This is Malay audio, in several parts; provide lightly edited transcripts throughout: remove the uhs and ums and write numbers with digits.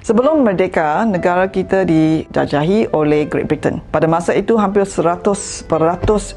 Sebelum merdeka, negara kita dijajahi oleh Great Britain. Pada masa itu, hampir 100%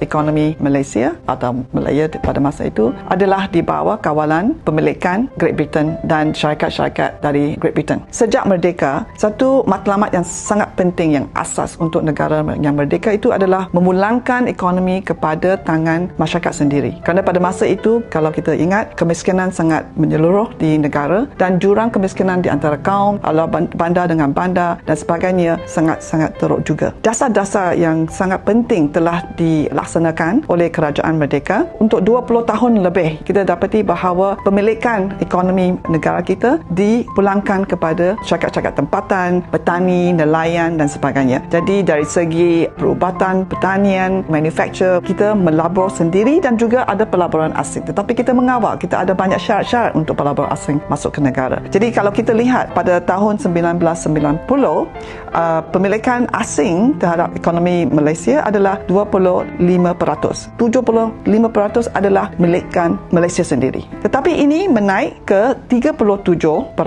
ekonomi Malaysia atau Malaya pada masa itu adalah di bawah kawalan pemilikan Great Britain dan syarikat-syarikat dari Great Britain. Sejak merdeka, satu matlamat yang sangat penting, yang asas untuk negara yang merdeka itu adalah memulangkan ekonomi kepada tangan masyarakat sendiri. Kerana pada masa itu, kalau kita ingat, kemiskinan sangat menyeluruh di negara dan jurang kemiskinan di antara kaum, bandar dengan bandar dan sebagainya sangat-sangat teruk juga. Dasar-dasar yang sangat penting telah dilaksanakan oleh kerajaan merdeka. Untuk 20 tahun lebih, kita dapati bahawa pemilikan ekonomi negara kita dipulangkan kepada syarikat-syarikat tempatan, petani, nelayan dan sebagainya. Jadi dari segi perubatan, pertanian, manufacture, kita melabur sendiri dan juga ada pelaburan asing. Tetapi kita mengawal, kita ada banyak syarat-syarat untuk pelabur asing masuk ke negara. Jadi kalau kita lihat pada tahun 1990, pemilikan asing terhadap ekonomi Malaysia adalah 25%. 75% adalah milikan Malaysia sendiri. Tetapi ini menaik ke 37%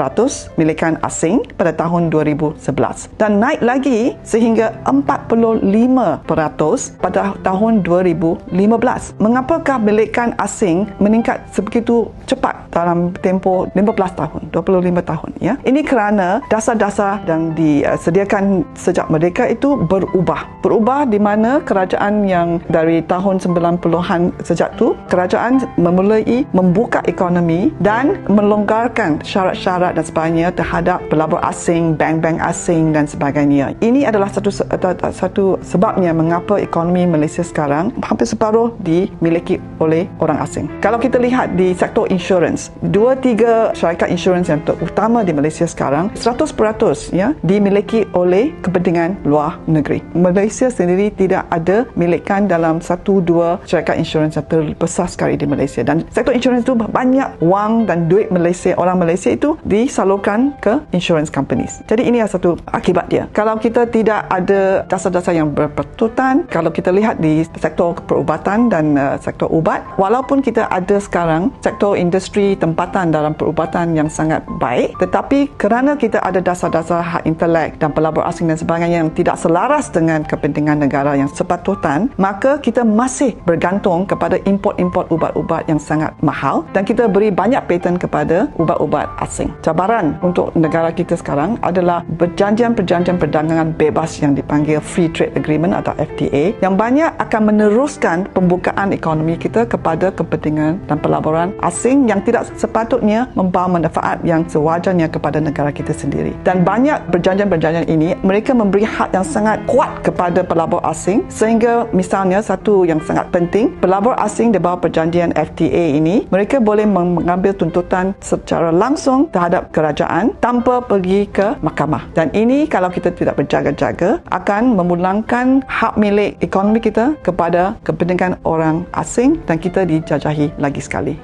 milikan asing pada tahun 2011 dan naik lagi sehingga 45% pada tahun 2015. Mengapakah milikan asing meningkat sebegitu cepat dalam tempoh 15 tahun, 25 tahun ya? Ini kerana dasar-dasar yang disediakan sejak merdeka itu berubah di mana kerajaan yang dari tahun 90-an sejak tu, kerajaan memulai membuka ekonomi dan melonggarkan syarat-syarat dan sebagainya terhadap pelabur asing, bank-bank asing dan sebagainya. Ini adalah satu sebabnya mengapa ekonomi Malaysia sekarang hampir separuh dimiliki oleh orang asing. Kalau kita lihat di sektor insurans, 2-3 syarikat insurans yang terutama di Malaysia sekarang 100% ya dimiliki oleh kepentingan luar negeri. Malaysia sendiri tidak ada milikan dalam 1-2 syarikat insurans yang terbesar sekali di Malaysia, dan sektor insurans itu banyak wang dan duit Malaysia, orang Malaysia itu disalurkan ke insurance companies. Jadi ini adalah satu akibat dia. Kalau kita tidak ada dasar-dasar yang berpatutan, kalau kita lihat di sektor perubatan dan sektor ubat, walaupun kita ada sekarang sektor industri tempatan dalam perubatan yang sangat baik, tetapi kerana kita ada dasar-dasar hak intelek dan pelabur asing dan sebagainya yang tidak selaras dengan kepentingan negara yang sepatutan, maka kita masih bergantung kepada import ubat-ubat yang sangat mahal dan kita beri banyak patent kepada ubat-ubat asing. Cabaran untuk negara kita sekarang adalah perjanjian perdagangan bebas yang dipanggil Free Trade Agreement atau FTA yang banyak akan meneruskan pembukaan ekonomi kita kepada kepentingan dan pelaburan asing yang tidak sepatutnya membawa manfaat yang sewajarnya kepada negara kita sendiri. Dan banyak perjanjian-perjanjian ini mereka memberi hak yang sangat kuat kepada pelabur asing, sehingga misalnya satu yang sangat penting, pelabur asing di bawah perjanjian FTA ini mereka boleh mengambil tuntutan secara langsung terhadap kerajaan tanpa pergi ke mahkamah. Dan ini kalau kita tidak berjaga-jaga akan memulangkan hak milik ekonomi kita kepada kepentingan orang asing dan kita dijajahi lagi sekali.